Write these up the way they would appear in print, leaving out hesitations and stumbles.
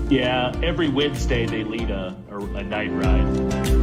Yeah, every Wednesday they lead a night ride.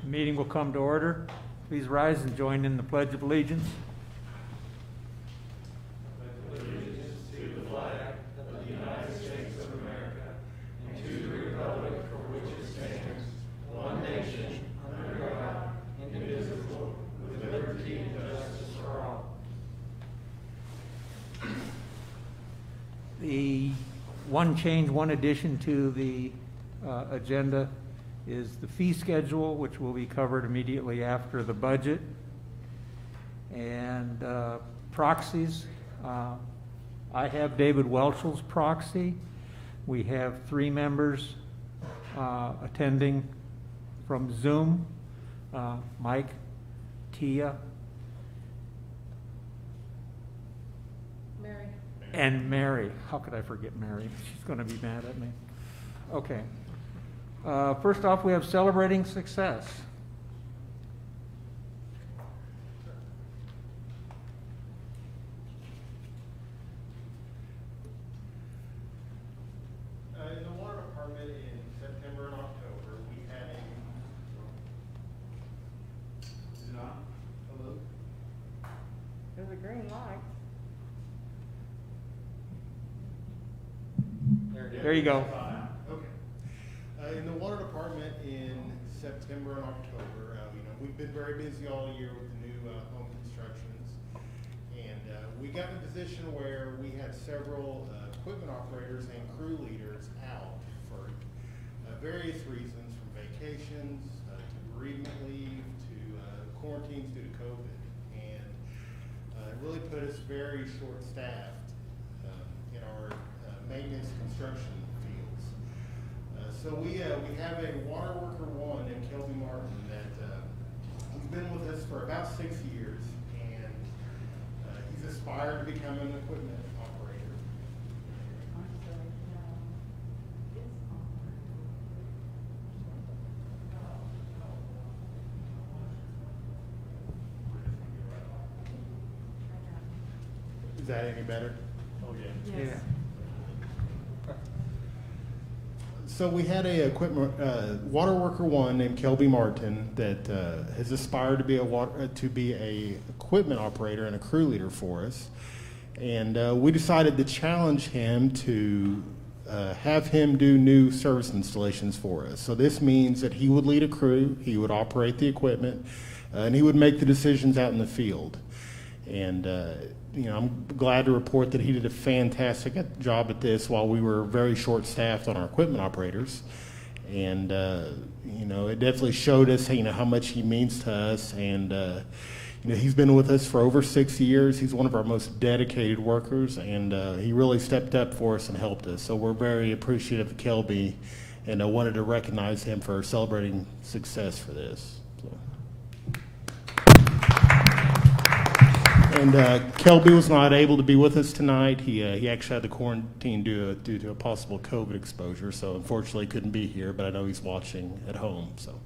Meeting will come to order. Please rise and join in the Pledge of Allegiance. The one change, one addition to the agenda is the fee schedule, which will be covered immediately after the budget. And proxies, I have David Welch's proxy. We have 3 members attending from Zoom, Mike, Tia, Mary. and Mary. How could I forget Mary? She's going to be mad at me. Okay. First off, we have celebrating success. In the water department in September and October, we had a. Is it on? Hello? There's a green light. There it is. There you go. Okay. In the water department in September and October, we've been very busy all year with the new home constructions. And we got in a position where we had several equipment operators and crew leaders out for various reasons, from vacations to bereavement leave to quarantines due to COVID. And it really put us very short-staffed in our maintenance construction fields. So we have a water worker one in Kelby Martin that he's been with us for about 6 years, and he's aspired to become an equipment operator. Is that any better? Oh, yeah. Yes. So we had a equipment water worker one named Kelby Martin that has aspired to be a equipment operator and a crew leader for us. And we decided to challenge him to have him do new service installations for us. So this means that he would lead a crew, he would operate the equipment, and he would make the decisions out in the field. And I'm glad to report that he did a fantastic job at this while we were very short-staffed on our equipment operators. And it definitely showed us how much he means to us. And he's been with us for over 6 years. He's one of our most dedicated workers, and he really stepped up for us and helped us. So we're very appreciative of Kelby, and I wanted to recognize him for celebrating success for this. So. And Kelby was not able to be with us tonight. He actually had to quarantine due to a possible COVID exposure, so unfortunately couldn't be here, but I know he's watching at home. So.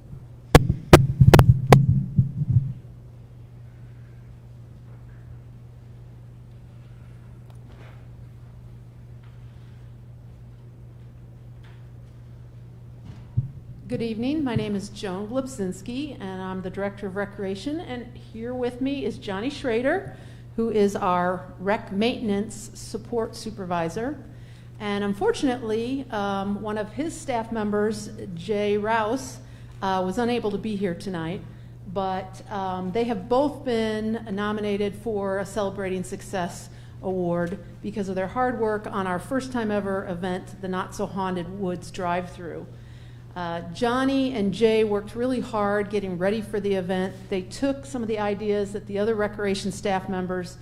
Good evening. My name is Joan Glebzinski, and I'm the Director of Recreation. And here with me is Johnny Schrader, who is our Rec Maintenance Support Supervisor. And unfortunately, one of his staff members, Jay Rouse, was unable to be here tonight. But they have both been nominated for a Celebrating Success Award because of their hard work on our first time ever event, the Not So Haunted Woods Drive-Thru. Johnny and Jay worked really hard getting ready for the event. They took some of the ideas that the other recreation staff members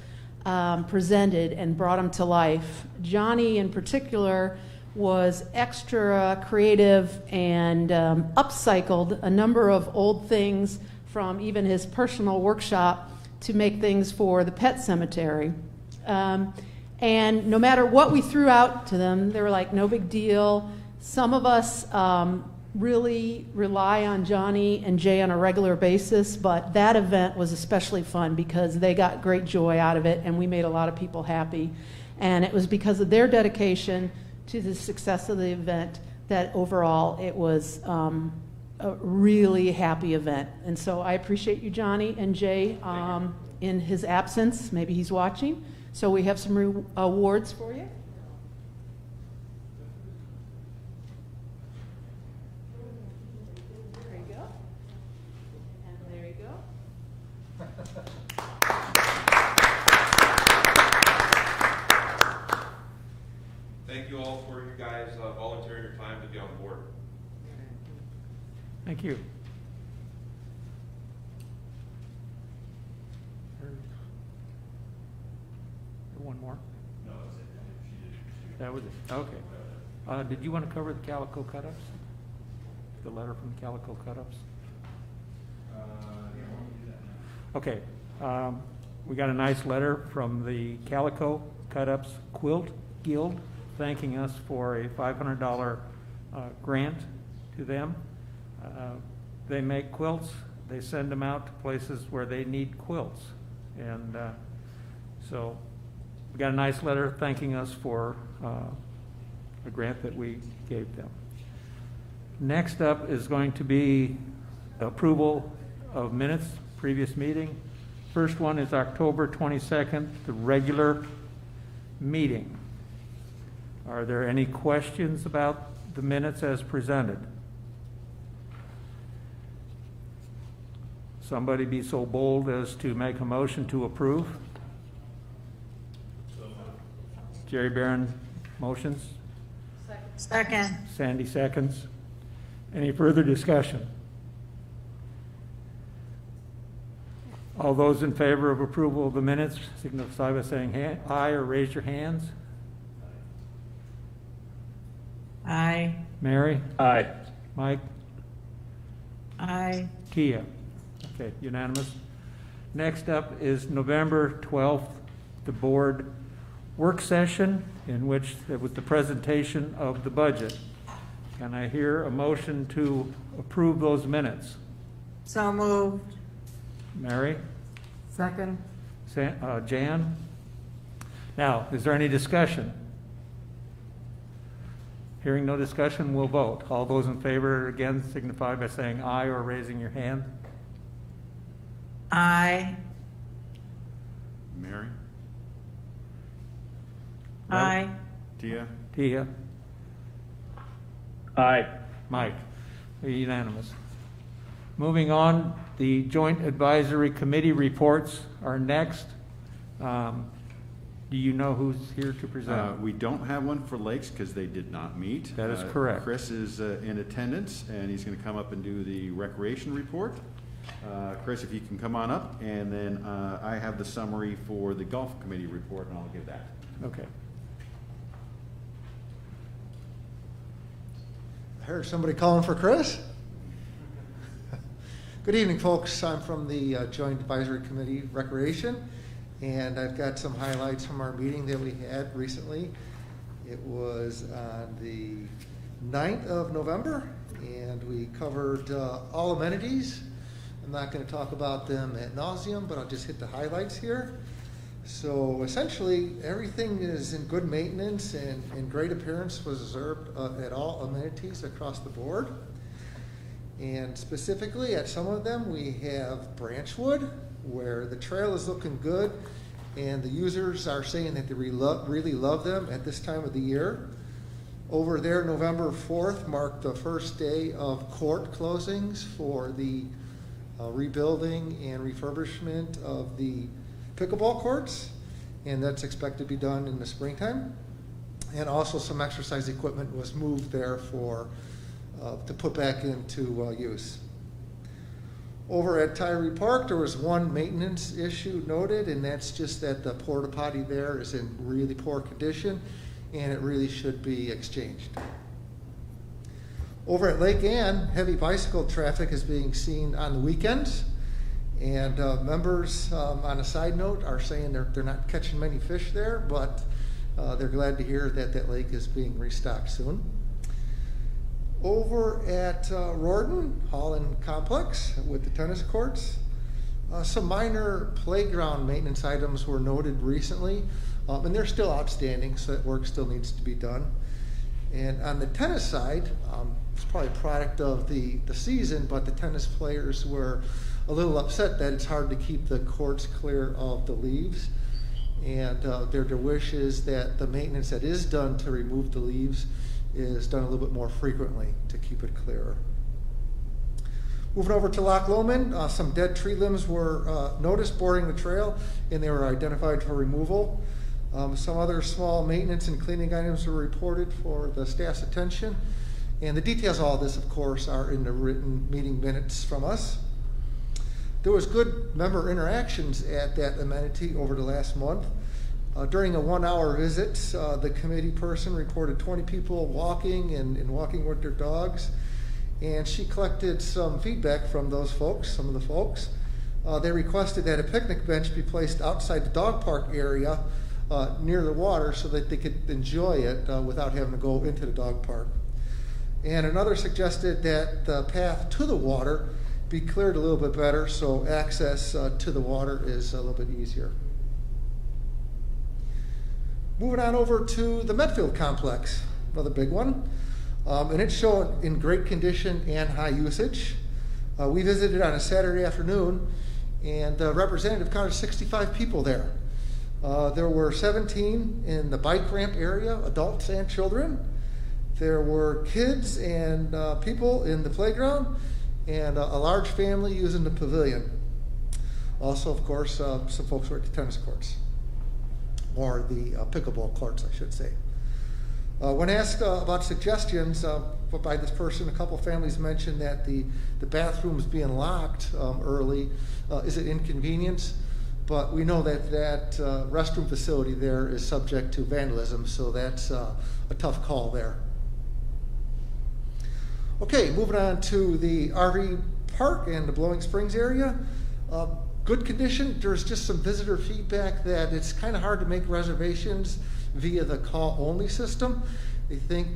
presented and brought them to life. Johnny in particular was extra creative and upcycled a number of old things from even his personal workshop to make things for the pet cemetery. And no matter what we threw out to them, they were like, no big deal. Some of us really rely on Johnny and Jay on a regular basis, but that event was especially fun because they got great joy out of it and we made a lot of people happy. And it was because of their dedication to the success of the event that overall it was a really happy event. And so I appreciate you, Johnny and Jay, in his absence. Maybe he's watching. So we have some awards for you. Thank you all for you guys volunteering your time to be on board. Thank you. One more? No, that's it. That was it, okay. Did you want to cover the Calico cut-ups? The letter from the Calico cut-ups? Okay, we got a nice letter from the Calico Cut-Ups Quilt Guild thanking us for a $500 grant to them. They make quilts. They send them out to places where they need quilts. And so we got a nice letter thanking us for a grant that we gave them. Next up is going to be approval of minutes, previous meeting. First one is October 22nd, the regular meeting. Are there any questions about the minutes as presented? Somebody be so bold as to make a motion to approve? Jerry Barron motions. Second. Sandy seconds. Any further discussion? All those in favor of approval of the minutes signify by saying aye or raise your hands. Aye. Mary? Aye. Mike? Aye. Kia? Okay, unanimous. Next up is November 12th, the board work session in which there was the presentation of the budget. Can I hear a motion to approve those minutes? So moved. Mary? Second. Jan? Now, is there any discussion? Hearing no discussion, we'll vote. All those in favor, again, signify by saying aye or raising your hand. Aye. Mary? Aye. Tia? Tia? Aye. Mike? Unanimous. Moving on, the Joint Advisory Committee reports are next. Do you know who's here to present? We don't have one for Lakes because they did not meet. That is correct. Chris is in attendance, and he's going to come up and do the recreation report. Chris, if you can come on up, and then I have the summary for the golf committee report, and I'll give that. Okay. I heard somebody calling for Chris. Good evening, folks. I'm from the Joint Advisory Committee Recreation, and I've got some highlights from our meeting that we had recently. It was on the 9th of November, and we covered all amenities. I'm not going to talk about them ad nauseum, but I'll just hit the highlights here. So essentially, everything is in good maintenance, and great appearance was observed at all amenities across the board. And specifically at some of them, we have Branchwood, where the trail is looking good, and the users are saying that they really love them at this time of the year. Over there, November 4th marked the first day of court closings for the rebuilding and refurbishment of the pickleball courts, and that's expected to be done in the springtime. And also some exercise equipment was moved there for to put back into use. Over at Tyree Park, there was one maintenance issue noted, and that's just that the porta potty there is in really poor condition, and it really should be exchanged. Over at Lake Ann, heavy bicycle traffic is being seen on the weekends, and members, on a side note, are saying they're not catching many fish there, but they're glad to hear that that lake is being restocked soon. Over at Rorden, Holland Complex with the tennis courts, some minor playground maintenance items were noted recently, and they're still outstanding, so that work still needs to be done. And on the tennis side, it's probably a product of the season, but the tennis players were a little upset that it's hard to keep the courts clear of the leaves. And their wish is that the maintenance that is done to remove the leaves is done a little bit more frequently to keep it clearer. Moving over to Loch Lomond, some dead tree limbs were noticed bordering the trail, and they were identified for removal. Some other small maintenance and cleaning items were reported for the staff's attention. And the details of all this, of course, are in the written meeting minutes from us. There was good member interactions at that amenity over the last month. During a 1-hour visit, the committee person reported 20 people walking and walking with their dogs. And she collected some feedback from those folks, some of the folks. They requested that a picnic bench be placed outside the dog park area near the water so that they could enjoy it without having to go into the dog park. And another suggested that the path to the water be cleared a little bit better so access to the water is a little bit easier. Moving on over to the Medfield complex, another big one. And it's shown in great condition and high usage. We visited on a Saturday afternoon, and the representative counted 65 people there. There were 17 in the bike ramp area, adults and children. There were kids and people in the playground, and a large family using the pavilion. Also, of course, some folks were at the tennis courts, or the pickleball courts, I should say. When asked about suggestions by this person, a couple families mentioned that the bathrooms being locked early is an inconvenience, but we know that that restroom facility there is subject to vandalism, so that's a tough call there. Okay, moving on to the RV park and the Blowing Springs area. Good condition. There's just some visitor feedback that it's kind of hard to make reservations via the call-only system. They think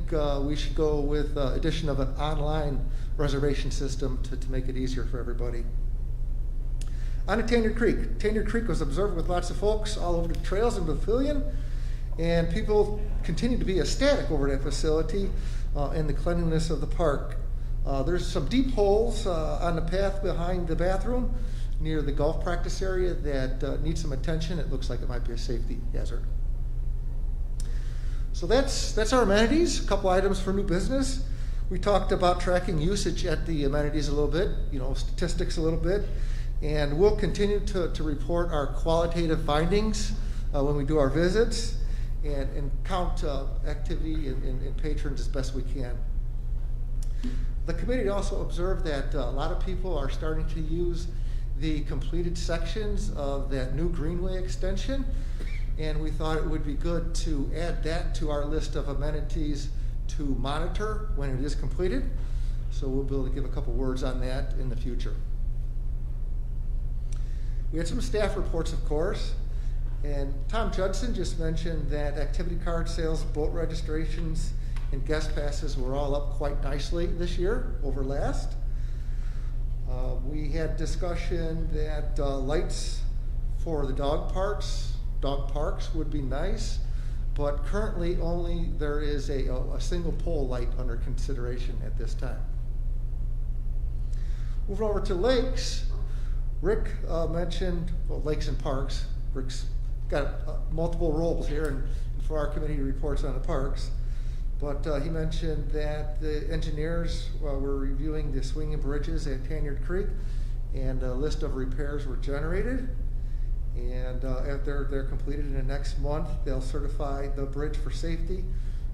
we should go with addition of an online reservation system to make it easier for everybody. On to Tanyard Creek. Tanyard Creek was observed with lots of folks all over the trails and pavilion, and people continue to be ecstatic over that facility and the cleanliness of the park. There's some deep holes on the path behind the bathroom near the golf practice area that need some attention. It looks like it might be a safety hazard. So that's our amenities. A couple items for new business. We talked about tracking usage at the amenities a little bit, statistics a little bit, and we'll continue to report our qualitative findings when we do our visits and count activity and patrons as best we can. The committee also observed that a lot of people are starting to use the completed sections of that new Greenway extension, and we thought it would be good to add that to our list of amenities to monitor when it is completed. So we'll be able to give a couple words on that in the future. We had some staff reports, of course, and Tom Judson just mentioned that activity card sales, boat registrations, and guest passes were all up quite nicely this year over last. We had discussion that lights for the dog parks would be nice, but currently only there is a single pole light under consideration at this time. Moving over to lakes, Rick mentioned, lakes and parks. Rick's got multiple roles here and for our committee reports on the parks. But he mentioned that the engineers were reviewing the swinging bridges at Tanyard Creek, and a list of repairs were generated. And after they're completed in the next month, they'll certify the bridge for safety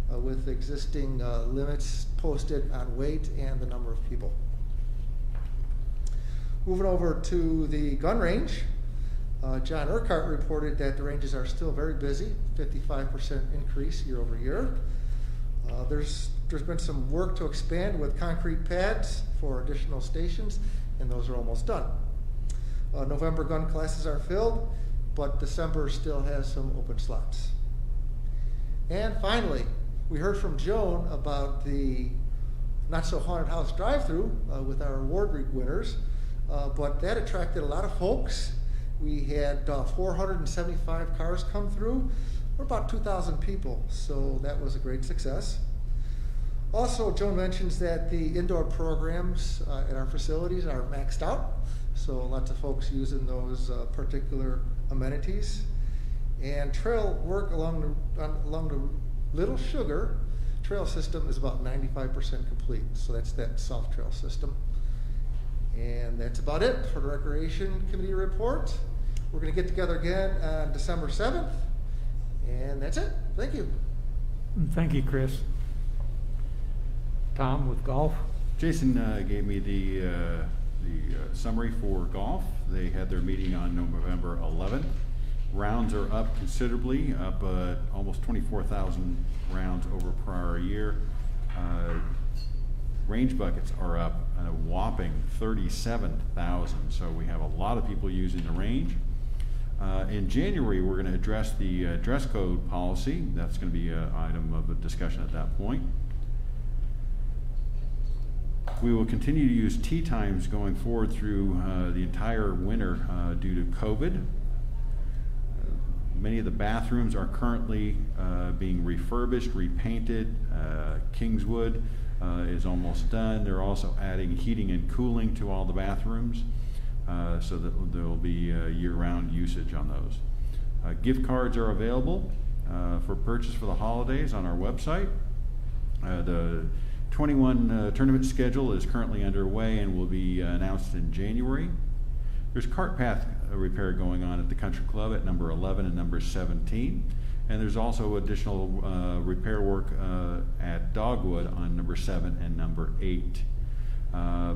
with existing limits posted on weight and the number of people. Moving over to the gun range, John Urquhart reported that the ranges are still very busy, 55% increase year over year. There's been some work to expand with concrete pads for additional stations, and those are almost done. November gun classes are filled, but December still has some open slots. And finally, we heard from Joan about the Not So Haunted House drive-through with our award winners, but that attracted a lot of folks. We had 475 cars come through, or about 2,000 people, so that was a great success. Also, Joan mentions that the indoor programs at our facilities are maxed out, so lots of folks using those particular amenities. And trail work along the Little Sugar trail system is about 95% complete, so that's that soft trail system. And that's about it for the Recreation Committee report. We're going to get together again on December 7th, and that's it. Thank you. Thank you, Chris. Tom with golf. Jason gave me the summary for golf. They had their meeting on November 11th. Rounds are up considerably, up almost 24,000 rounds over prior year. Range buckets are up a whopping 37,000, so we have a lot of people using the range. In January, we're going to address the dress code policy. That's going to be an item of a discussion at that point. We will continue to use tea times going forward through the entire winter due to COVID. Many of the bathrooms are currently being refurbished, repainted. Kingswood is almost done. They're also adding heating and cooling to all the bathrooms so that there will be year-round usage on those. Gift cards are available for purchase for the holidays on our website. The 21 tournament schedule is currently underway and will be announced in January. There's cart path repair going on at the Country Club at number 11 and number 17. And there's also additional repair work at Dogwood on number 7 and number 8.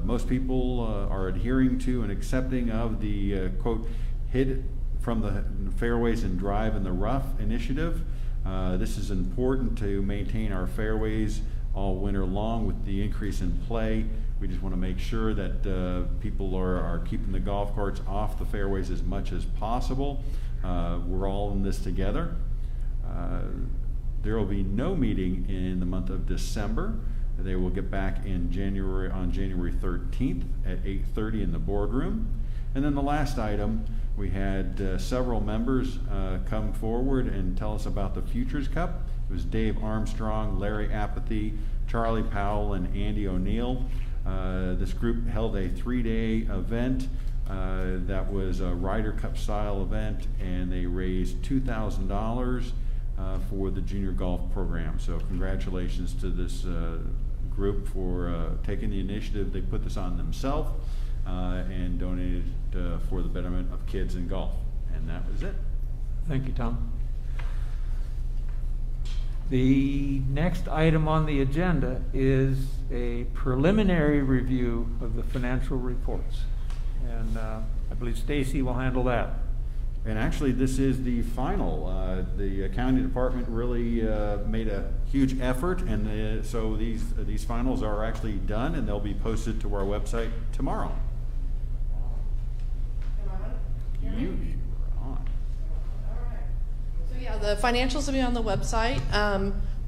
Most people are adhering to and accepting of the quote, hid from the fairways and drive in the rough initiative. This is important to maintain our fairways all winter long with the increase in play. We just want to make sure that people are keeping the golf carts off the fairways as much as possible. We're all in this together. There will be no meeting in the month of December. They will get back in January on January 13th at 8:30 in the boardroom. And then the last item, we had several members come forward and tell us about the Futures Cup. It was Dave Armstrong, Larry Apathy, Charlie Powell, and Andy O'Neill. This group held a 3-day event that was a Ryder Cup style event, and they raised $2,000 for the junior golf program. So congratulations to this group for taking the initiative. They put this on themselves and donated for the betterment of kids in golf. And that was it. Thank you, Tom. The next item on the agenda is a preliminary review of the financial reports. And I believe Stacy will handle that. And actually, this is the final. The accounting department really made a huge effort, and so these finals are actually done, and they'll be posted to our website tomorrow. You are on. So yeah, the financials will be on the website.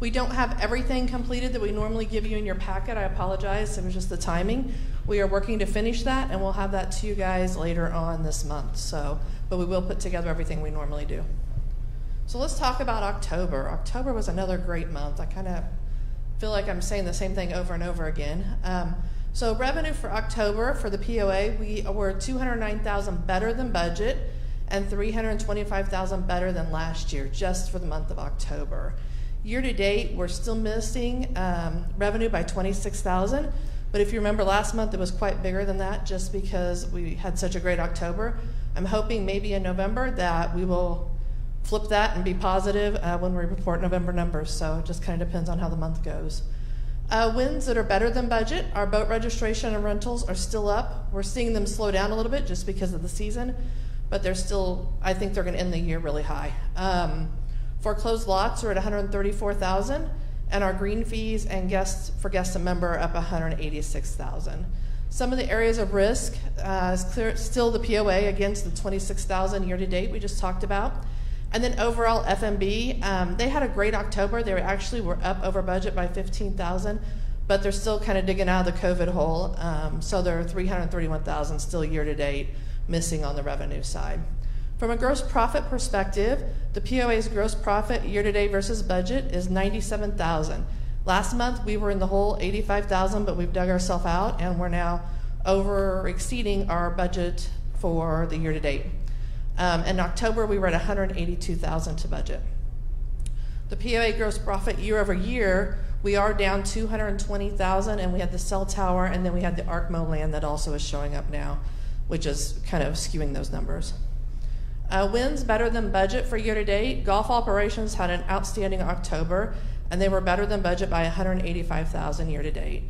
We don't have everything completed that we normally give you in your packet. I apologize, it was just the timing. We are working to finish that, and we'll have that to you guys later on this month. So, but we will put together everything we normally do. So let's talk about October. October was another great month. I kind of feel like I'm saying the same thing over and over again. So revenue for October for the POA, we were $209,000 better than budget and $325,000 better than last year, just for the month of October. Year to date, we're still missing revenue by $26,000, but if you remember last month, it was quite bigger than that just because we had such a great October. I'm hoping maybe in November that we will flip that and be positive when we report November numbers, so it just kind of depends on how the month goes. Wins that are better than budget, our boat registration and rentals are still up. We're seeing them slow down a little bit just because of the season, but they're still, I think they're going to end the year really high. Foreclosed lots are at $134,000, and our green fees and guests and member are up $186,000. Some of the areas of risk is still the POA against the $26,000 year to date we just talked about. And then overall F&B, they had a great October. They were up over budget by $15,000, but they're still kind of digging out of the COVID hole. So they're $331,000 still year to date missing on the revenue side. From a gross profit perspective, the POA's gross profit year to date versus budget is $97,000. Last month we were in the hole $85,000, but we've dug ourselves out and we're now exceeding our budget for the year to date. In October we were at $182,000 to budget. The POA gross profit year over year, we are down $220,000, and we had the cell tower, and then we had the ARCMO land that also is showing up now, which is kind of skewing those numbers. Wins better than budget for year to date. Golf operations had an outstanding October, and they were better than budget by $185,000 year to date.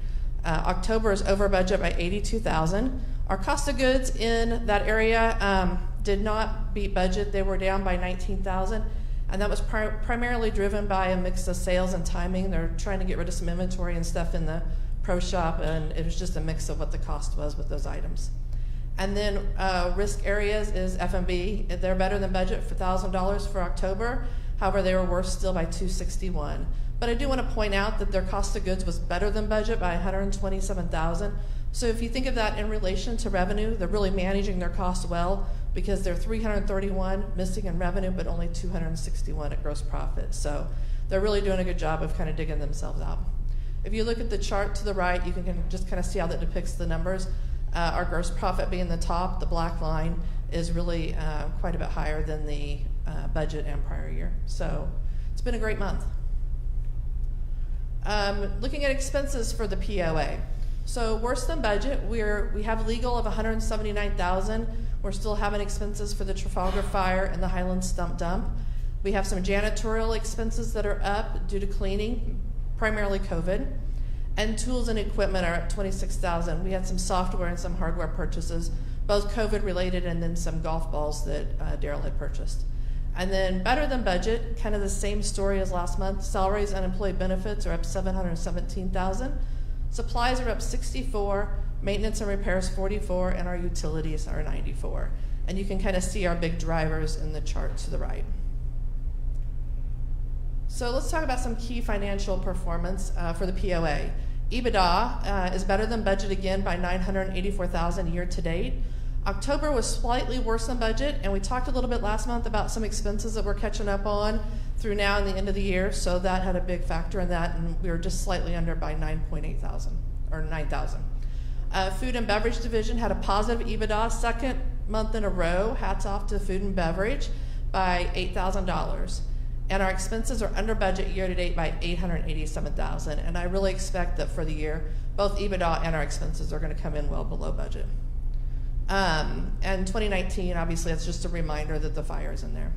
October is over budget by $82,000. Our cost of goods in that area did not beat budget. They were down by $19,000, and that was primarily driven by a mix of sales and timing. They're trying to get rid of some inventory and stuff in the pro shop, and it was just a mix of what the cost was with those items. And then risk areas is F&B. They're better than budget for $1,000 for October. However, they were worse still by $261,000. But I do want to point out that their cost of goods was better than budget by $127,000. So if you think of that in relation to revenue, they're really managing their costs well because they're $331 missing in revenue, but only $261 at gross profit. So they're really doing a good job of kind of digging themselves out. If you look at the chart to the right, you can just kind of see how that depicts the numbers. Our gross profit being the top, the black line is really quite a bit higher than the budget and prior year. So it's been a great month. Looking at expenses for the POA. So worse than budget, we have legal of $179,000. We're still having expenses for the Trafalgar Fire and the Highland Stump Dump. We have some janitorial expenses that are up due to cleaning, primarily COVID. And tools and equipment are at $26,000. We had some software and some hardware purchases, both COVID related and then some golf balls that Daryl had purchased. And then better than budget, kind of the same story as last month. Salaries and employee benefits are up $717,000. Supplies are up $64,000, maintenance and repairs $44,000, and our utilities are $94,000. And you can kind of see our big drivers in the chart to the right. So let's talk about some key financial performance for the POA. EBITDA is better than budget again by $984,000 year to date. October was slightly worse than budget, and we talked a little bit last month about some expenses that we're catching up on through now and the end of the year, so that had a big factor in that, and we were just slightly under by $9,000. Food and beverage division had a positive EBITDA, second month in a row, hats off to food and beverage, by $8,000. and our expenses are under budget year-to-date by $887,000. And I really expect that for the year, both EBITDA and our expenses are going to come in well below budget. And 2019, obviously, that's just a reminder that the fire is in there.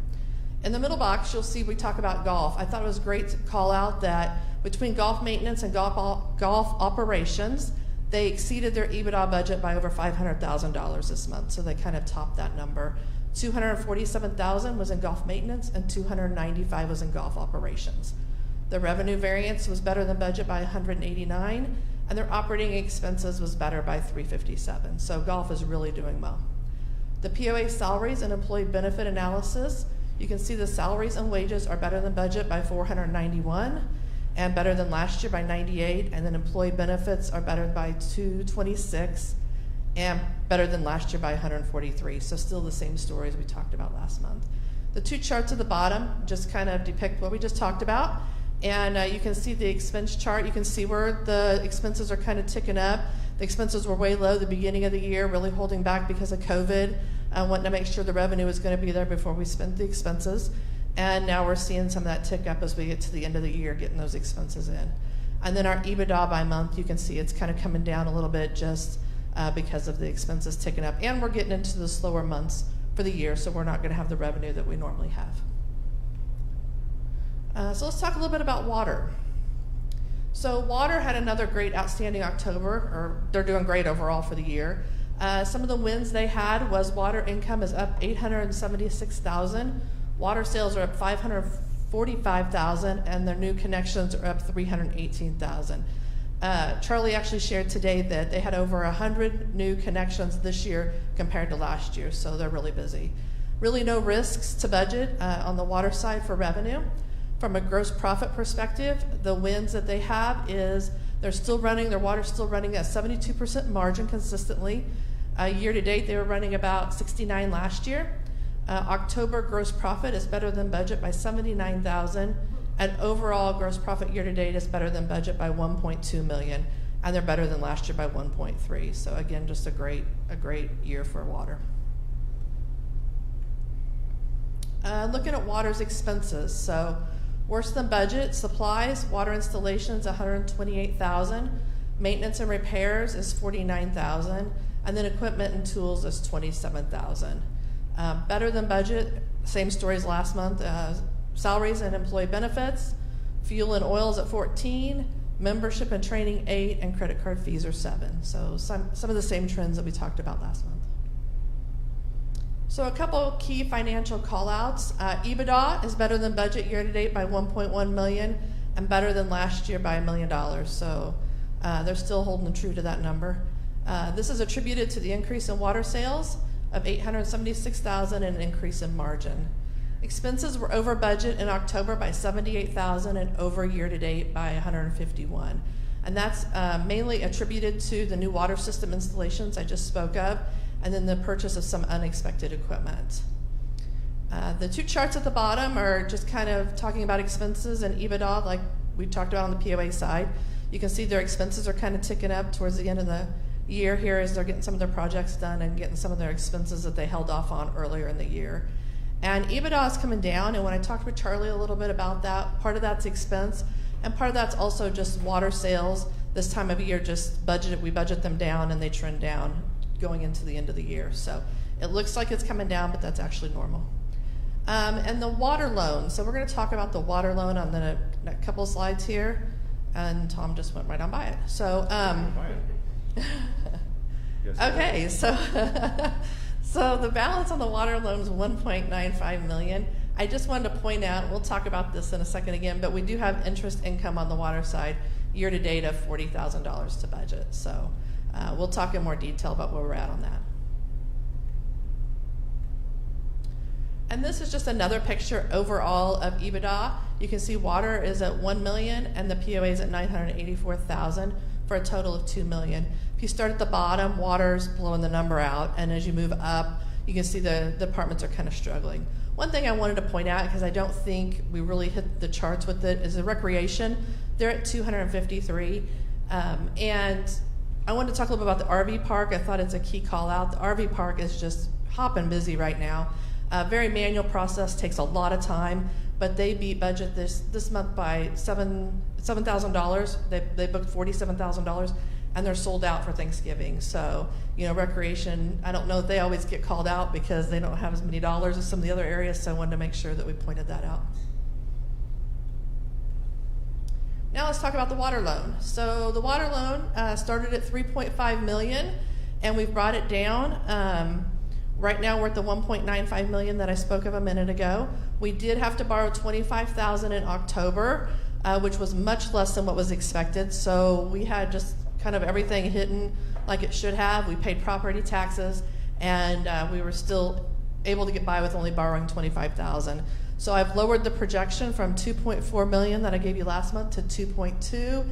In the middle box, you'll see we talk about golf. I thought it was great to call out that between golf maintenance and golf operations, they exceeded their EBITDA budget by over $500,000 this month, so they kind of topped that number. $247,000 was in golf maintenance and $295,000 was in golf operations. The revenue variance was better than budget by $189,000, and their operating expenses was better by $357,000. So golf is really doing well. The POA salaries and employee benefit analysis, you can see the salaries and wages are better than budget by $491,000 and better than last year by $98,000, and then employee benefits are better by $226,000 and better than last year by $143,000. So still the same story as we talked about last month. The two charts at the bottom just kind of depict what we just talked about. And you can see the expense chart. You can see where the expenses are kind of ticking up. The expenses were way low at the beginning of the year, really holding back because of COVID. Wanting to make sure the revenue was going to be there before we spent the expenses. And now we're seeing some of that tick up as we get to the end of the year, getting those expenses in. And then our EBITDA by month, you can see it's kind of coming down a little bit just because of the expenses ticking up. And we're getting into the slower months for the year, so we're not going to have the revenue that we normally have. So let's talk a little bit about water. So water had another great outstanding October, or they're doing great overall for the year. Some of the wins they had was water income is up $876,000. Water sales are up $545,000, and their new connections are up $318,000. Charlie actually shared today that they had over 100 new connections this year compared to last year, so they're really busy. Really no risks to budget on the water side for revenue. From a gross profit perspective, the wins that they have is their water's still running at 72% margin consistently. Year to date, they were running about 69 last year. October gross profit is better than budget by $79,000, and overall gross profit year to date is better than budget by $1.2 million, and they're better than last year by $1.3. So again, just a great year for water. Looking at water's expenses, so worse than budget, supplies, water installations, $128,000, maintenance and repairs is $49,000, and then equipment and tools is $27,000. Better than budget, same story as last month, salaries and employee benefits, fuel and oils at $14,000, membership and training $8,000, and credit card fees are $7,000. So some of the same trends that we talked about last month. So a couple key financial call-outs. EBITDA is better than budget year-to-date by $1.1 million and better than last year by $1 million. So they're still holding true to that number. This is attributed to the increase in water sales of $876,000 and an increase in margin. Expenses were over budget in October by $78,000 and over year-to-date by $151,000. And that's mainly attributed to the new water system installations I just spoke of, and then the purchase of some unexpected equipment. The two charts at the bottom are just kind of talking about expenses and EBITDA, like we talked about on the POA side. You can see their expenses are kind of ticking up towards the end of the year here as they're getting some of their projects done and getting some of their expenses that they held off on earlier in the year. And EBITDA is coming down, and when I talked with Charlie a little bit about that, part of that's expense, and part of that's also just water sales. This time of year, we budget them down, and they trend down going into the end of the year. So it looks like it's coming down, but that's actually normal. And the water loan. So we're going to talk about the water loan on the next couple slides here, and Tom just went right on by it. So, okay, so so the balance on the water loan is $1.95 million. I just wanted to point out, we'll talk about this in a second again, but we do have interest income on the water side year to date of $40,000 to budget. So we'll talk in more detail about where we're at on that. And this is just another picture overall of EBITDA. You can see water is at $1 million and the POA is at $984,000 for a total of $2 million. If you start at the bottom, water's blowing the number out, and as you move up, you can see the departments are kind of struggling. One thing I wanted to point out, because I don't think we really hit the charts with it, is the recreation. They're at 253, and I wanted to talk a little bit about the RV park. I thought it's a key call out. The RV park is just hopping busy right now. Very manual process, takes a lot of time, but they beat budget this month by $7,000. They booked $47,000, and they're sold out for Thanksgiving. So, you know, recreation, I don't know if they always get called out because they don't have as many dollars as some of the other areas, so I wanted to make sure that we pointed that out. Now let's talk about the water loan. So the water loan started at $3.5 million, and we've brought it down. Right now we're at the $1.95 million that I spoke of a minute ago. We did have to borrow $25,000 in October, which was much less than what was expected. So we had just kind of everything hidden like it should have. We paid property taxes, and we were still able to get by with only borrowing $25,000. So I've lowered the projection from $2.4 million that I gave you last month to $2.2.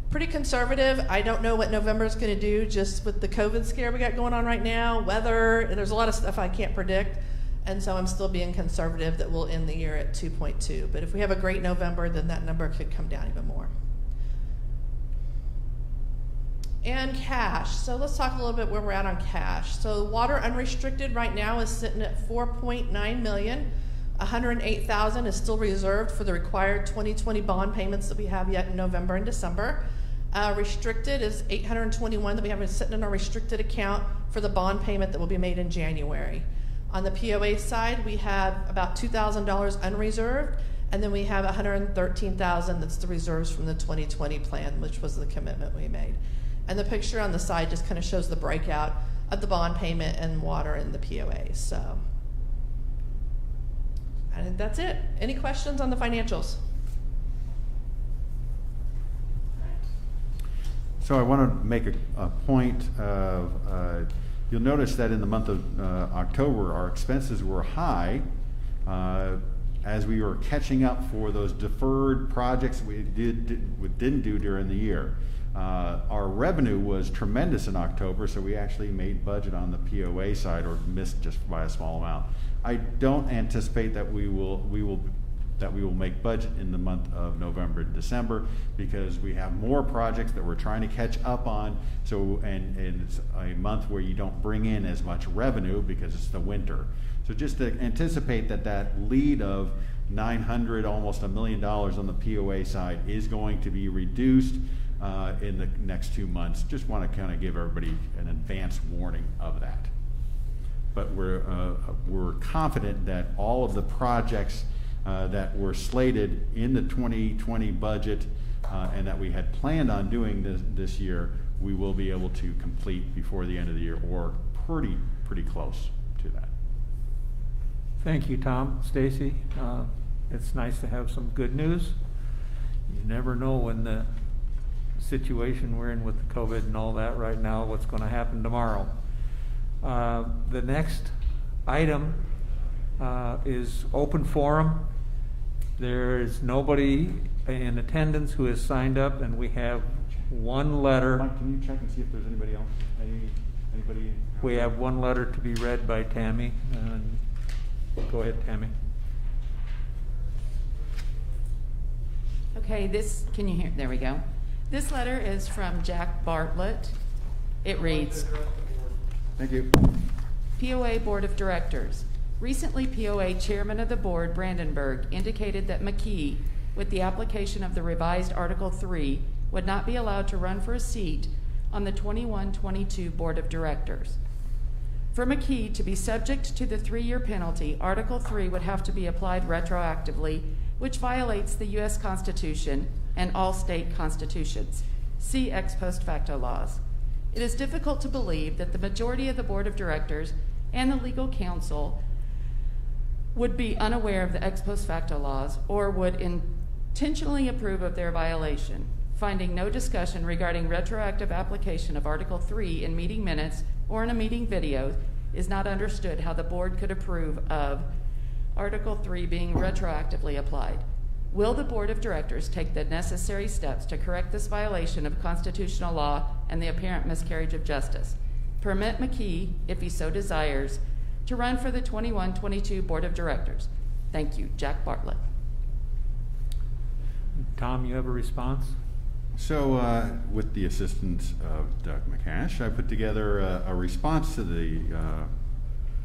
Pretty conservative. I don't know what November is going to do just with the COVID scare we got going on right now, weather. There's a lot of stuff I can't predict. And so I'm still being conservative that we'll end the year at 2.2. But if we have a great November, then that number could come down even more. And cash. So let's talk a little bit where we're at on cash. So water unrestricted right now is sitting at $4.9 million. $108,000 is still reserved for the required 2020 bond payments that we have yet in November and December. Restricted is $821 that we have sitting in our restricted account for the bond payment that will be made in January. On the POA side, we have about $2,000 unreserved, and then we have $113,000 that's the reserves from the 2020 plan, which was the commitment we made. And the picture on the side just kind of shows the breakout of the bond payment and water and the POA. So I think that's it. Any questions on the financials? So I want to make a point of, you'll notice that in the month of October, our expenses were high as we were catching up for those deferred projects we didn't do during the year. Our revenue was tremendous in October, so we actually made budget on the POA side, or missed just by a small amount. I don't anticipate that we will make budget in the month of November and December, because we have more projects that we're trying to catch up on. So, and it's a month where you don't bring in as much revenue because it's the winter. So just to anticipate that lead of $900, almost $1 million on the POA side is going to be reduced in the next 2 months. Just want to kind of give everybody an advance warning of that. But we're confident that all of the projects that were slated in the 2020 budget and that we had planned on doing this year, we will be able to complete before the end of the year, or pretty close to that. Thank you, Tom. Stacy, it's nice to have some good news. You never know when the situation we're in with the COVID and all that right now, what's going to happen tomorrow. The next item is open forum. There is nobody in attendance who has signed up, and we have one letter. Mike, can you check and see if there's anybody else? Anybody? We have one letter to be read by Tammy. Go ahead, Tammy. Okay, can you hear? There we go. This letter is from Jack Bartlett. It reads, Thank you. POA Board of Directors. Recently, POA Chairman of the Board, Brandenburg, indicated that McKee, with the application of the revised Article 3, would not be allowed to run for a seat on the 21-22 Board of Directors. For McKee to be subject to the 3-year penalty, Article 3 would have to be applied retroactively, which violates the U.S. Constitution and all state constitutions. See ex post facto laws. It is difficult to believe that the majority of the Board of Directors and the legal counsel would be unaware of the ex post facto laws or would intentionally approve of their violation. Finding no discussion regarding retroactive application of Article 3 in meeting minutes or in a meeting video, is not understood how the board could approve of Article 3 being retroactively applied. Will the Board of Directors take the necessary steps to correct this violation of constitutional law and the apparent miscarriage of justice? Permit McKee, if he so desires, to run for the 21-22 Board of Directors. Thank you, Jack Bartlett. Tom, you have a response? So with the assistance of Doug McCash, I put together a response to the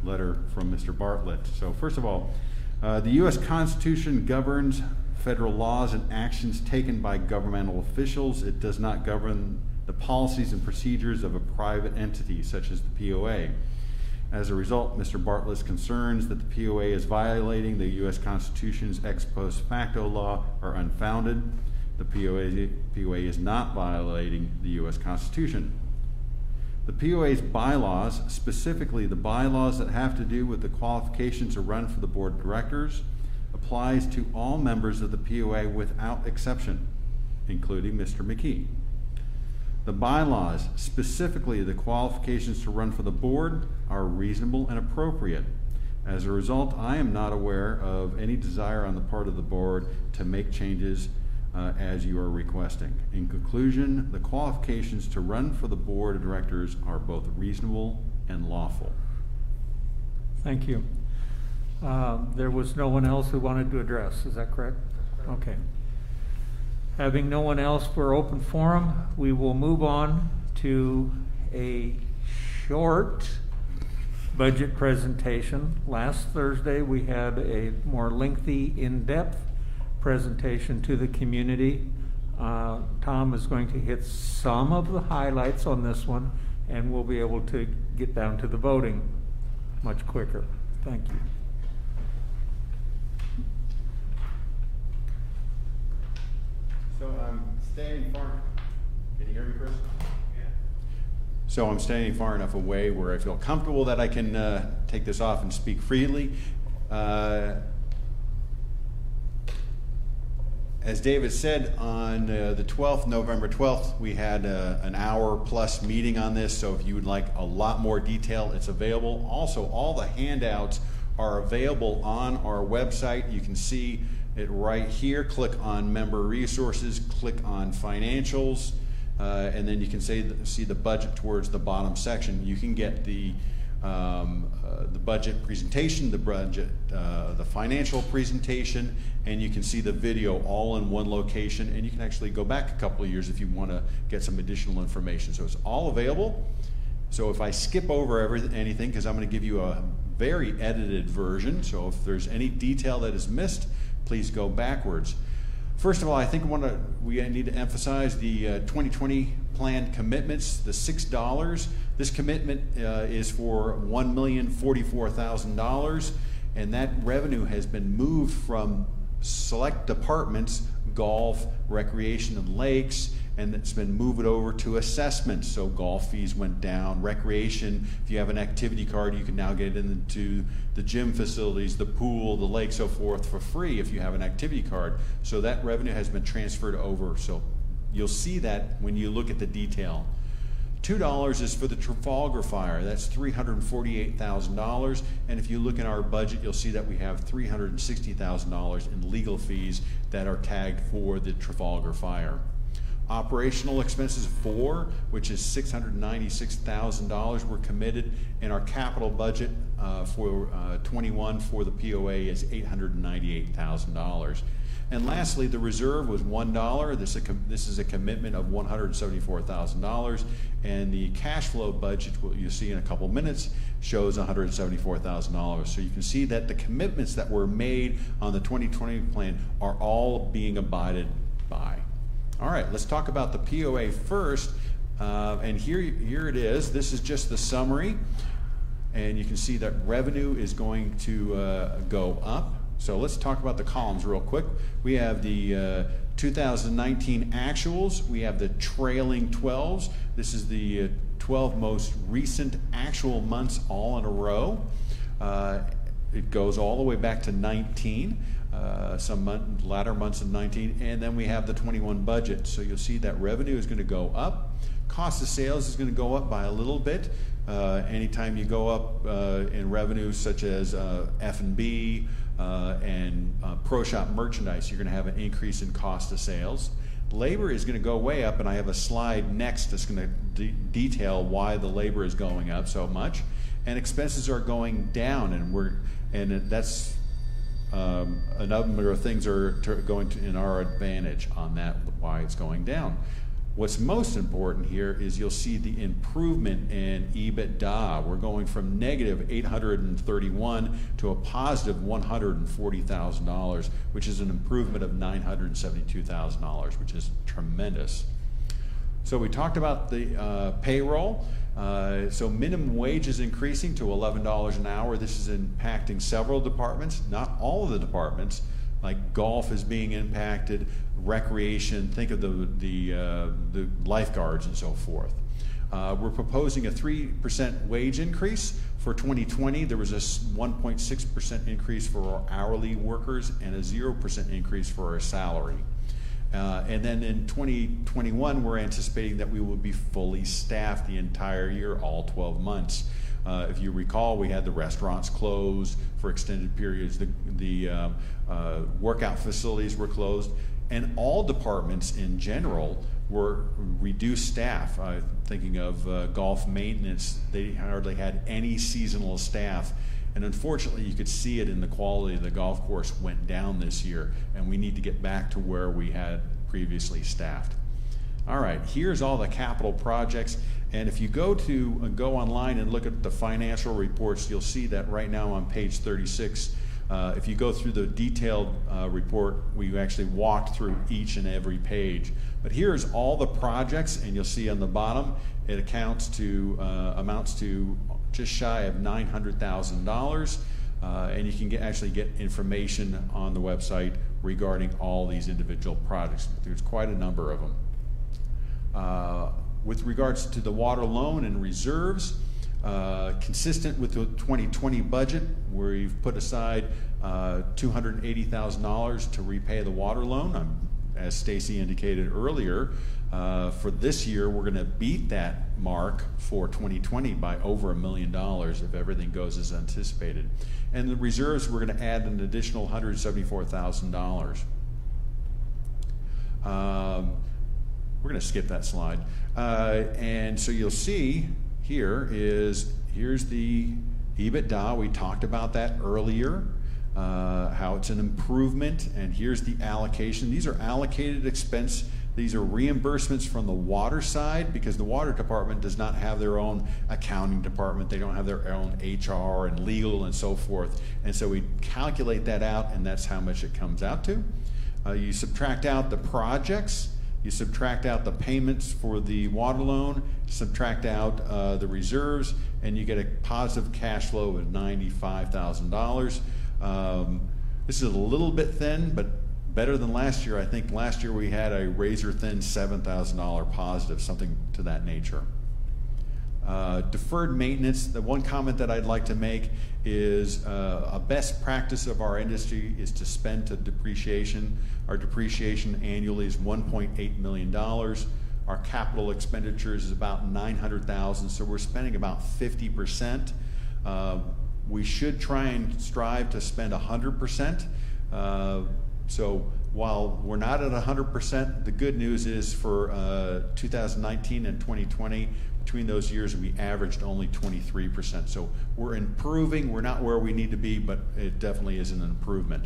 letter from Mr. Bartlett. So first of all, The U.S. Constitution governs federal laws and actions taken by governmental officials. It does not govern the policies and procedures of a private entity such as the POA. As a result, Mr. Bartlett's concerns that the POA is violating the U.S. Constitution's ex post facto law are unfounded. The POA is not violating the U.S. Constitution. The POA's bylaws, specifically the bylaws that have to do with the qualifications to run for the board of directors, applies to all members of the POA without exception, including Mr. McKee. The bylaws, specifically the qualifications to run for the board, are reasonable and appropriate. As a result, I am not aware of any desire on the part of the board to make changes as you are requesting. In conclusion, the qualifications to run for the board of directors are both reasonable and lawful. Thank you. There was no one else who wanted to address, is that correct? Okay. Having no one else for open forum, we will move on to a short budget presentation. Last Thursday, we had a more lengthy, in-depth presentation to the community. Tom is going to hit some of the highlights on this one, and we'll be able to get down to the voting much quicker. Thank you. So I'm standing far. Can you hear me, Chris? Yeah. So I'm standing far enough away where I feel comfortable that I can take this off and speak freely. As David said, on the 12th, November 12th, we had an hour-plus meeting on this, so if you would like a lot more detail, it's available. Also, all the handouts are available on our website. You can see it right here. Click on Member Resources, click on Financials, and then you can see the budget towards the bottom section. You can get the budget presentation, the financial presentation, and you can see the video all in one location, and you can actually go back a couple of years if you want to get some additional information. So it's all available. So if I skip over anything, because I'm going to give you a very edited version, so if there's any detail that is missed, please go backwards. First of all, I think we need to emphasize the 2020 plan commitments, the $6. This commitment is for $1,044,000, and that revenue has been moved from select departments, golf, recreation, and lakes, and it's been moved over to assessments. So golf fees went down, recreation, if you have an activity card, you can now get into the gym facilities, the pool, the lake, so forth for free if you have an activity card. So that revenue has been transferred over. So you'll see that when you look at the detail. $2 is for the Trafalgar Fire. That's $348,000. And if you look in our budget, you'll see that we have $360,000 in legal fees that are tagged for the Trafalgar Fire. Operational expenses 4, which is $696,000, were committed, and our capital budget for 21 for the POA is $898,000. And lastly, the reserve was $1. This is a commitment of $174,000, and the cash flow budget, what you'll see in a couple minutes, shows $174,000. So you can see that the commitments that were made on the 2020 plan are all being abided by. All right, let's talk about the POA first, and here it is. This is just the summary, and you can see that revenue is going to go up. So let's talk about the columns real quick. We have the 2019 actuals. We have the trailing 12s. This is the 12 most recent actual months all in a row. It goes all the way back to 19, some latter months of 19, and then we have the 21 budget. So you'll see that revenue is going to go up. Cost of sales is going to go up by a little bit. Anytime you go up in revenues such as F&B, and pro shop merchandise, you're going to have an increase in cost of sales. Labor is going to go way up, and I have a slide next that's going to detail why the labor is going up so much. And expenses are going down, and that's a number of things are going to in our advantage on that, why it's going down. What's most important here is you'll see the improvement in EBITDA. We're going from negative $831 to a positive $140,000, which is an improvement of $972,000, which is tremendous. So we talked about the payroll. So minimum wage is increasing to $11 an hour. This is impacting several departments, not all of the departments. Like golf is being impacted, recreation, think of the lifeguards and so forth. We're proposing a 3% wage increase for 2020. There was a 1.6% increase for our hourly workers and a 0% increase for our salary. And then in 2021, we're anticipating that we will be fully staffed the entire year, all 12 months. If you recall, we had the restaurants closed for extended periods. The workout facilities were closed, and all departments in general were reduced staff. Thinking of golf maintenance, they hardly had any seasonal staff. And unfortunately, you could see it in the quality of the golf course went down this year, and we need to get back to where we had previously staffed. All right, here's all the capital projects. And if you go online and look at the financial reports, you'll see that right now on page 36, if you go through the detailed report, we actually walked through each and every page. But here's all the projects, and you'll see on the bottom, it amounts to just shy of $900,000. And you can actually get information on the website regarding all these individual projects. There's quite a number of them. With regards to the water loan and reserves, consistent with the 2020 budget, we've put aside $280,000 to repay the water loan. As Stacy indicated earlier, for this year, we're going to beat that mark for 2020 by over $1 million if everything goes as anticipated. And the reserves, we're going to add an additional $174,000. We're going to skip that slide. And so you'll see here's the EBITDA. We talked about that earlier, how it's an improvement, and here's the allocation. These are allocated expense. These are reimbursements from the water side, because the water department does not have their own accounting department. They don't have their own HR and legal and so forth. And so we calculate that out, and that's how much it comes out to. You subtract out the projects. You subtract out the payments for the water loan, subtract out the reserves, and you get a positive cash flow of $95,000. This is a little bit thin, but better than last year. I think last year we had a razor thin $7,000 positive, something to that nature. Deferred maintenance, the one comment that I'd like to make is a best practice of our industry is to spend to depreciation. Our depreciation annually is $1.8 million. Our capital expenditures is about $900,000, so we're spending about 50%. We should try and strive to spend 100%. So while we're not at 100%, the good news is for 2019 and 2020, between those years, we averaged only 23%. So we're improving. We're not where we need to be, but it definitely is an improvement.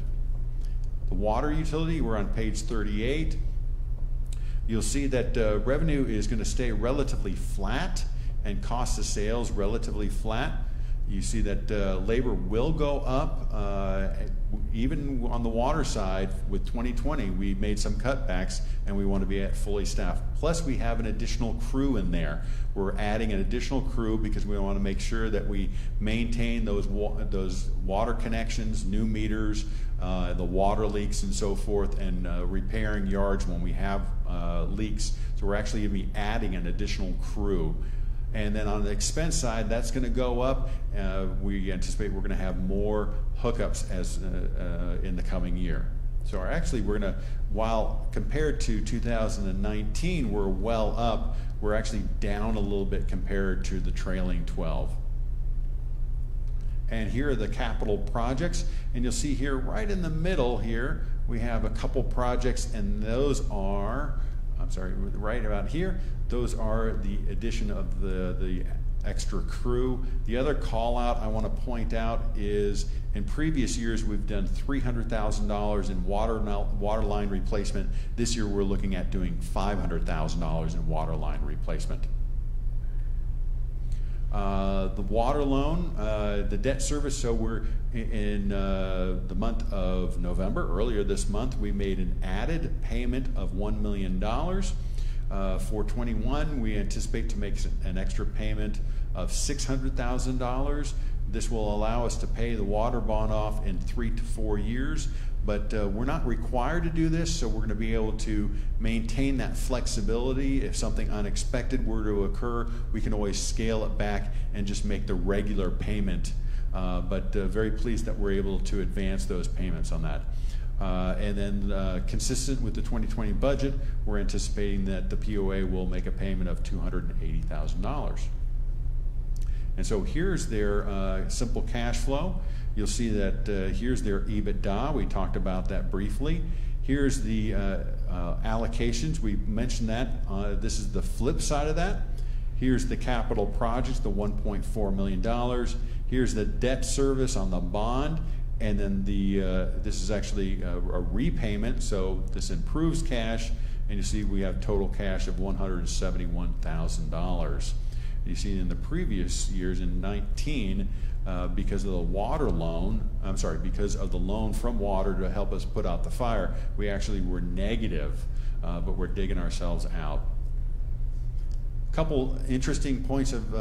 The water utility, we're on page 38. You'll see that revenue is going to stay relatively flat and cost of sales relatively flat. You see that labor will go up, even on the water side. With 2020, we made some cutbacks, and we want to be at fully staffed. Plus, we have an additional crew in there. We're adding an additional crew because we want to make sure that we maintain those water connections, new meters, the water leaks and so forth, and repairing yards when we have leaks. So we're actually going to be adding an additional crew. And then on the expense side, that's going to go up. We anticipate we're going to have more hookups as in the coming year. So actually, we're going to, while compared to 2019, we're well up, we're actually down a little bit compared to the trailing 12. And here are the capital projects. And you'll see here, right in the middle here, we have a couple projects, and those are, right about here, those are the addition of the extra crew. The other call out I want to point out is in previous years we've done $300,000 in water line replacement. This year we're looking at doing $500,000 in water line replacement. The water loan, the debt service, so we're in the month of November, earlier this month, we made an added payment of $1 million. For 21, we anticipate to make an extra payment of $600,000. This will allow us to pay the water bond off in 3 to 4 years, but we're not required to do this, so we're going to be able to maintain that flexibility. If something unexpected were to occur, we can always scale it back and just make the regular payment. But very pleased that we're able to advance those payments on that. And then consistent with the 2020 budget, we're anticipating that the POA will make a payment of $280,000. And so here's their simple cash flow. You'll see that here's their EBITDA. We talked about that briefly. Here's the allocations. We mentioned that. This is the flip side of that. Here's the capital projects, the $1.4 million. Here's the debt service on the bond. And then this is actually a repayment, so this improves cash. And you see we have total cash of $171,000. You see in the previous years, in 19, because of the water loan, because of the loan from water to help us put out the fire, we actually were negative, but we're digging ourselves out. Couple interesting points of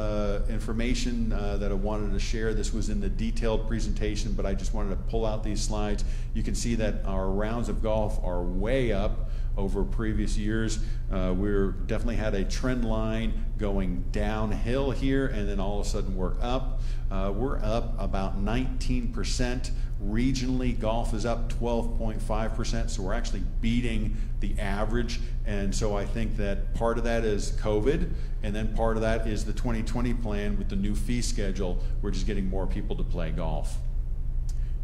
information that I wanted to share. This was in the detailed presentation, but I just wanted to pull out these slides. You can see that our rounds of golf are way up over previous years. We're definitely had a trend line going downhill here, and then all of a sudden we're up. We're up about 19%. Regionally, golf is up 12.5%, so we're actually beating the average. And so I think that part of that is COVID, and then part of that is the 2020 plan with the new fee schedule. We're just getting more people to play golf.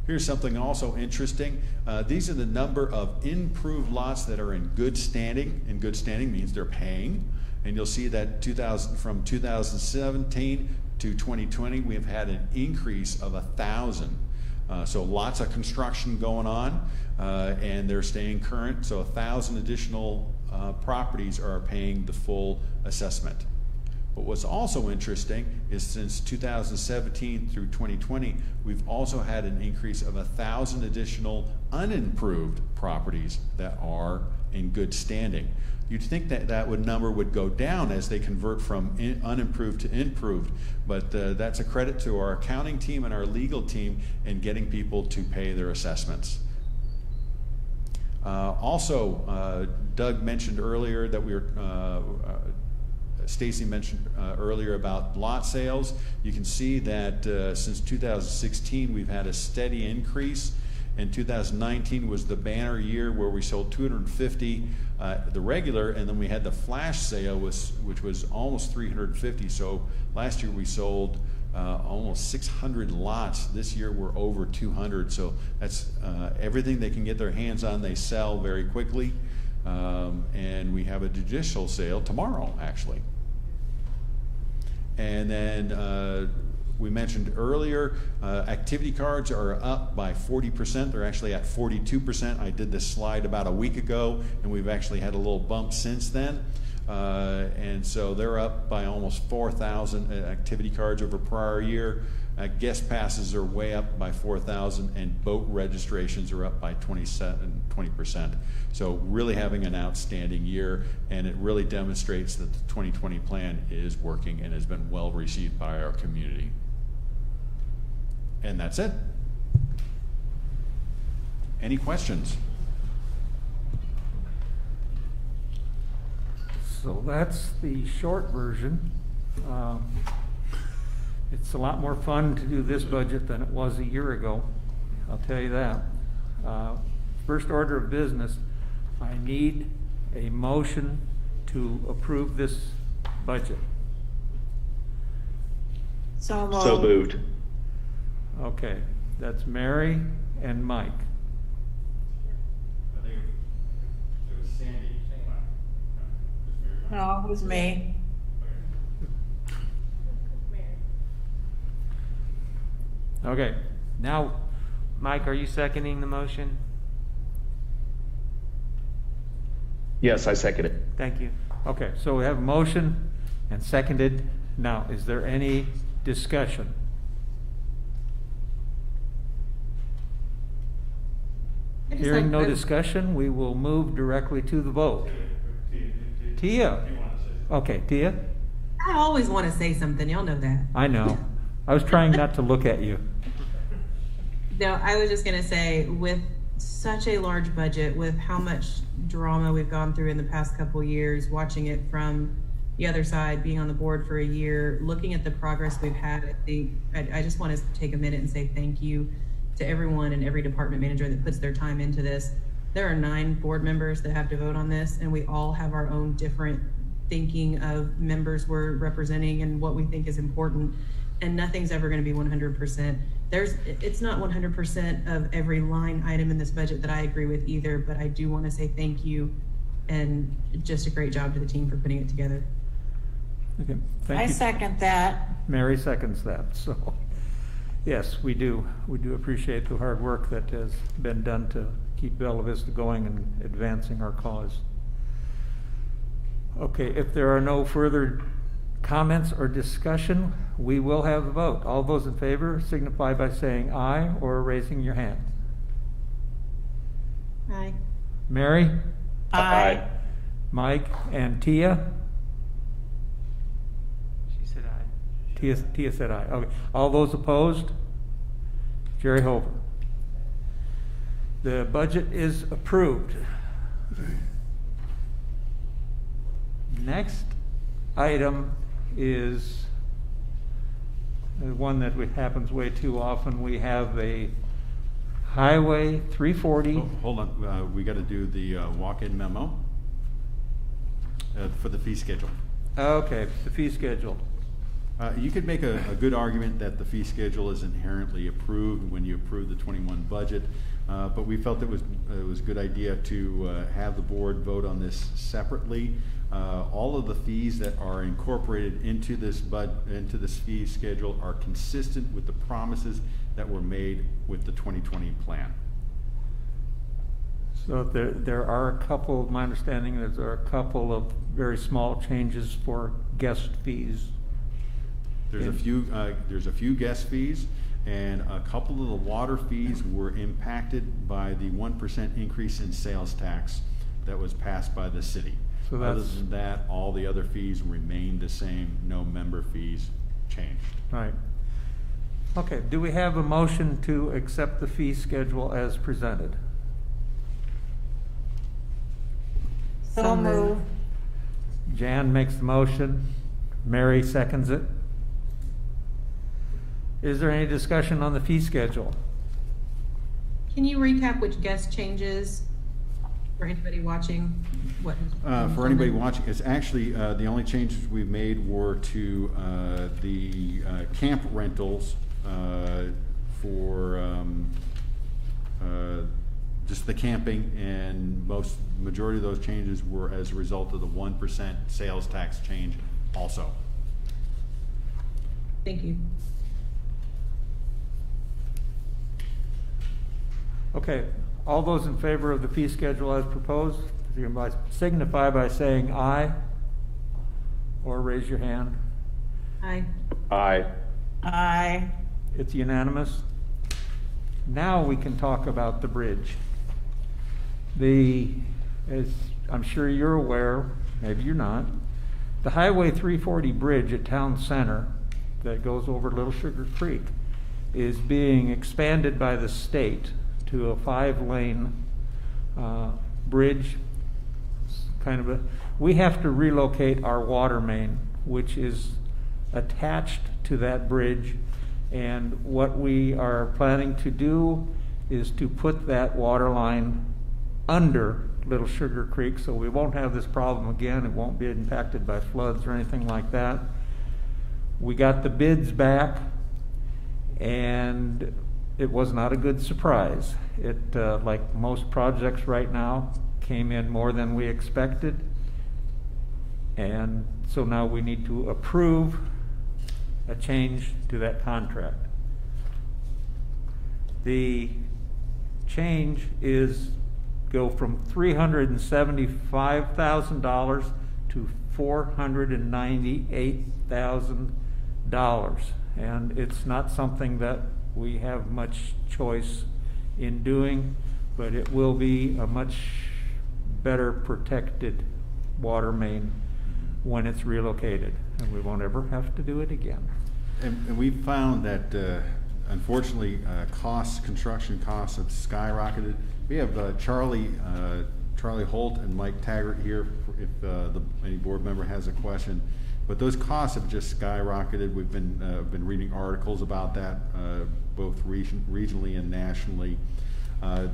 Here's something also interesting. These are the number of improved lots that are in good standing. In good standing means they're paying. And you'll see that from 2017 to 2020, we have had an increase of 1,000. So lots of construction going on, and they're staying current. So 1,000 additional properties are paying the full assessment. But what's also interesting is since 2017 through 2020, we've also had an increase of 1,000 additional unimproved properties that are in good standing. You'd think that that number would go down as they convert from unimproved to improved, but that's a credit to our accounting team and our legal team in getting people to pay their assessments. Also, Doug mentioned earlier that we were Stacy mentioned earlier about lot sales. You can see that since 2016 we've had a steady increase. And 2019 was the banner year where we sold 250, the regular, and then we had the flash sale, which was almost 350. So last year we sold almost 600 lots. This year we're over 200. So that's everything they can get their hands on, they sell very quickly. And we have a judicial sale tomorrow, actually. And then we mentioned earlier, activity cards are up by 40%. They're actually at 42%. I did this slide about a week ago, and we've actually had a little bump since then. And so they're up by almost 4,000 activity cards over prior year. Guest passes are way up by 4,000, and boat registrations are up by 20%. So really having an outstanding year, and it really demonstrates that the 2020 plan is working and has been well received by our community. And that's it. Any questions? So that's the short version. It's a lot more fun to do this budget than it was a year ago, I'll tell you that. First order of business, I need a motion to approve this budget. So moved. So moved. Okay, that's Mary and Mike. I think it was Sandy. No, it was me. Okay, now, Mike, are you seconding the motion? Yes, I second it. Thank you. Okay, so we have a motion and seconded. Now, is there any discussion? Hearing no discussion, we will move directly to the vote. Tia? Okay, Tia? I always want to say something, y'all know that. I know. I was trying not to look at you. No, I was just gonna say, with such a large budget, with how much drama we've gone through in the past couple years, watching it from the other side, being on the board for a year, looking at the progress we've had, I just want to take a minute and say thank you to everyone and every department manager that puts their time into this. There are 9 board members that have to vote on this, and we all have our own different thinking of members we're representing and what we think is important, and nothing's ever going to be 100%. It's not 100% of every line item in this budget that I agree with either, but I do want to say thank you and just a great job to the team for putting it together. Okay, thank I you. second that. Mary seconds that, so, yes, we do. We do appreciate the hard work that has been done to keep Bella Vista going and advancing our cause. Okay, if there are no further comments or discussion, we will have a vote. All those in favor signify by saying aye or raising your hand. Aye. Mary, Aye. Mike, and Tia? She said aye. Tia said aye. Okay. All those opposed? Jerry Hover. The budget is approved. Next item is one that happens way too often. We have a Highway 340. Oh, hold on, we got to do the walk-in memo for the fee schedule. Okay, the fee schedule. You could make a good argument that the fee schedule is inherently approved when you approve the 21 budget, but we felt it was a good idea to have the board vote on this separately. All of the fees that are incorporated into this fee schedule are consistent with the promises that were made with the 2020 plan. So there are a couple, my understanding is there are a couple of very small changes for guest fees. There's a few guest fees, and a couple of the water fees were impacted by the 1% increase in sales tax that was passed by the city. So Other that's than that, all the other fees remained the same. No member fees changed. right. Okay, do we have a motion to accept the fee schedule as presented? So moved. Jan makes the motion. Mary seconds it. Is there any discussion on the fee schedule? Can you recap which guest changes for anybody watching? What? For anybody watching, it's actually the only changes we've made were to the camp rentals for just the camping, and majority of those changes were as a result of the 1% sales tax change also. Thank you. Okay, all those in favor of the fee schedule as proposed, signify by saying aye or raise your hand. Aye. Aye. Aye. It's unanimous. Now we can talk about the bridge. As I'm sure you're aware, maybe you're not, the Highway 340 bridge at Town Center that goes over Little Sugar Creek is being expanded by the state to a 5-lane bridge. We have to relocate our water main, which is attached to that bridge, and what we are planning to do is to put that water line under Little Sugar Creek, so we won't have this problem again. It won't be impacted by floods or anything like that. We got the bids back, and it was not a good surprise. It, like most projects right now, came in more than we expected, and so now we need to approve a change to that contract. The change is go from $375,000 to $498,000. And it's not something that we have much choice in doing, but it will be a much better protected water main when it's relocated, and we won't ever have to do it again. And we found that, unfortunately, construction costs have skyrocketed. We have Charlie Holt and Mike Taggart here if any board member has a question. But those costs have just skyrocketed. We've been reading articles about that, both regionally and nationally.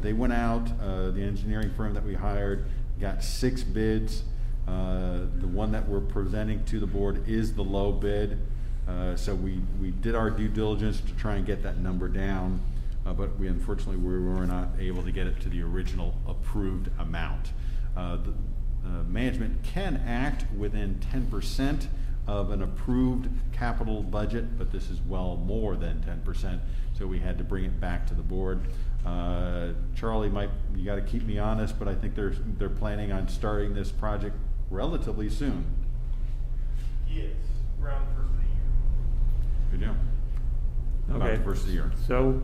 They went out, the engineering firm that we hired got 6 bids. The one that we're presenting to the board is the low bid. So we did our due diligence to try and get that number down, but unfortunately we were not able to get it to the original approved amount. The management can act within 10% of an approved capital budget, but this is well more than 10%, so we had to bring it back to the board. Charlie, you got to keep me honest, but I think they're planning on starting this project relatively soon. Yes, around the first of the year. Good deal. About the first of the year. So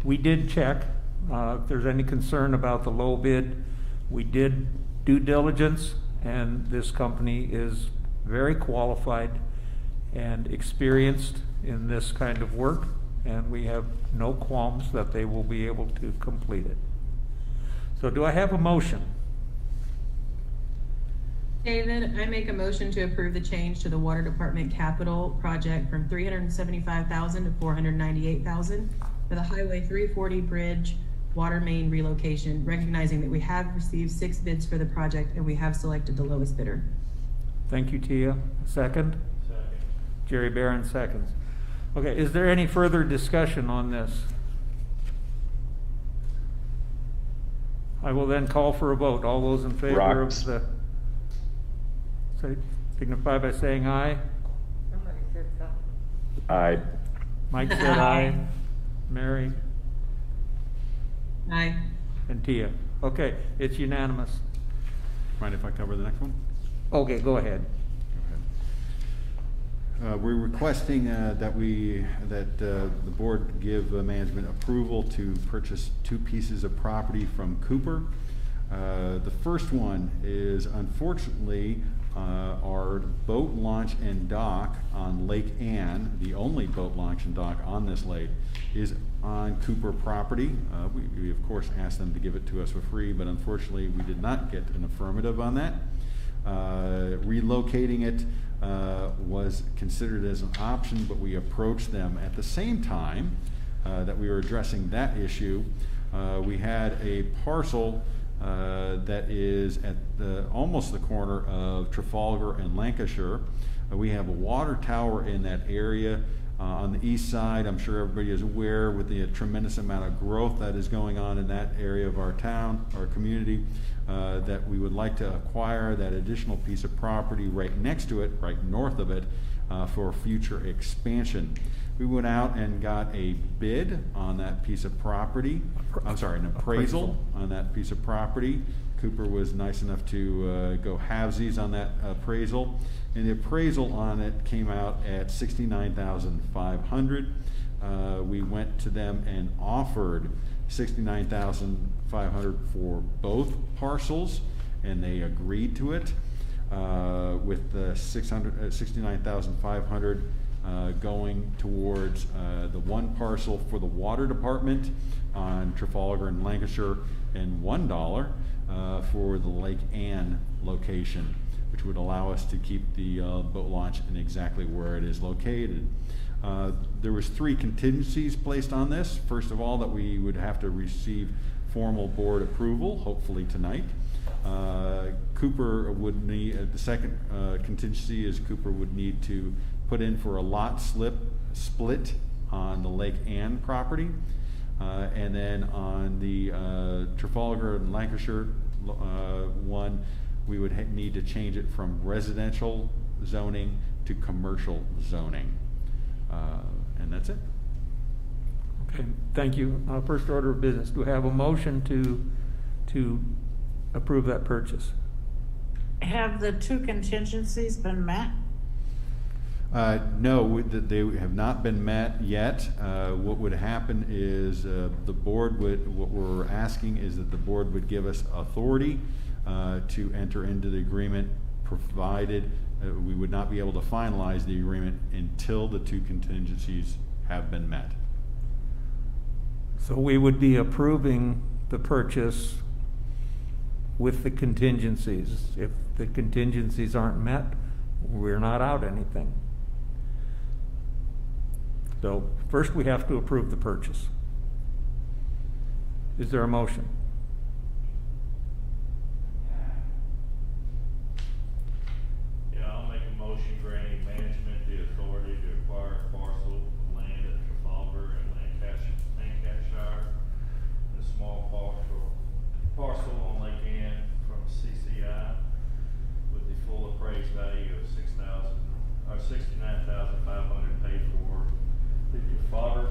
we did check. If there's any concern about the low bid, we did due diligence, and this company is very qualified and experienced in this kind of work, and we have no qualms that they will be able to complete it. So do I have a motion? David, I make a motion to approve the change to the Water Department capital project from $375,000 to $498,000 for the Highway 340 Bridge water main relocation, recognizing that we have received 6 bids for the project and we have selected the lowest bidder. Thank you, Tia. Second? Second. Jerry Barron seconds. Okay, is there any further discussion on this? I will then call for a vote. All those in favor Rocks. of the, signify by saying aye. Aye. Mike said aye. Mary Aye. and Tia. Okay, it's unanimous. Mind if I cover the next one? Okay, go ahead. We're requesting that the board give management approval to purchase 2 pieces of property from Cooper. The first one is, unfortunately, our boat launch and dock on Lake Ann, the only boat launch and dock on this lake, is on Cooper property. We of course asked them to give it to us for free, but unfortunately we did not get an affirmative on that. Relocating it was considered as an option, but we approached them at the same time that we were addressing that issue. We had a parcel that is at almost the corner of Trafalgar and Lancashire. We have a water tower in that area on the east side. I'm sure everybody is aware with the tremendous amount of growth that is going on in that area of our town, our community, that we would like to acquire that additional piece of property right next to it, right north of it, for future expansion. We went out and got a bid on that piece of property. I'm sorry, an appraisal on that piece of property. Cooper was nice enough to go halvesies on that appraisal, and the appraisal on it came out at $69,500. We went to them and offered $69,500 for both parcels, and they agreed to it, with the $69,500 going towards the one parcel for the water department on Trafalgar and Lancashire, and $1 for the Lake Ann location, which would allow us to keep the boat launch in exactly where it is located. There was 3 contingencies placed on this. First of all, that we would have to receive formal board approval, hopefully tonight. Cooper would need, the second contingency is Cooper would need to put in for a lot split on the Lake Ann property. And then on the Trafalgar and Lancashire one, we would need to change it from residential zoning to commercial zoning. And that's it. Okay, thank you. First order of business, do we have a motion to approve that purchase? Have the two contingencies been met? No, they have not been met yet. What would happen is the board what we're asking is that the board would give us authority to enter into the agreement, provided we would not be able to finalize the agreement until the two contingencies have been met. So we would be approving the purchase with the contingencies. If the contingencies aren't met, we're not out anything. So first we have to approve the purchase. Is there a motion? Yeah, I'll make a motion granting management the authority to acquire a parcel of land at Trafalgar and Lancashire, and a small parcel on Lake Ann from CCI with the full appraised value of $69,500 paid for the Trafalgar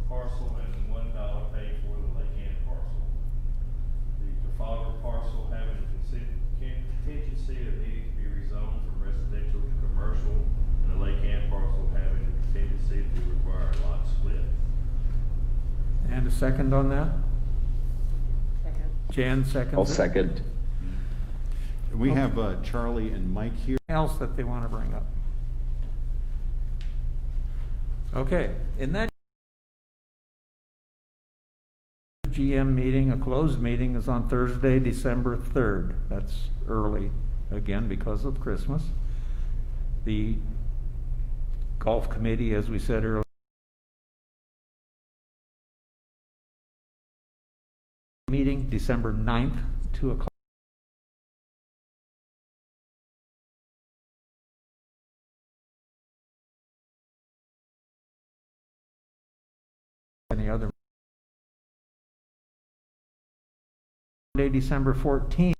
parcel and $1 paid for the Lake Ann parcel. The Trafalgar parcel having a contingency of needing to be rezoned from residential to commercial, and the Lake Ann parcel having a contingency to require a lot split. And a second on that? Second. Jan seconds. I'll second. We have Charlie and Mike here. Else that they want to bring up? Okay, in that GM meeting, a closed meeting, is on Thursday, December 3rd. That's early, again, because of Christmas. The golf committee, as we said earlier, meeting December 9th, 2 o'clock. Any other? Monday, December 14th.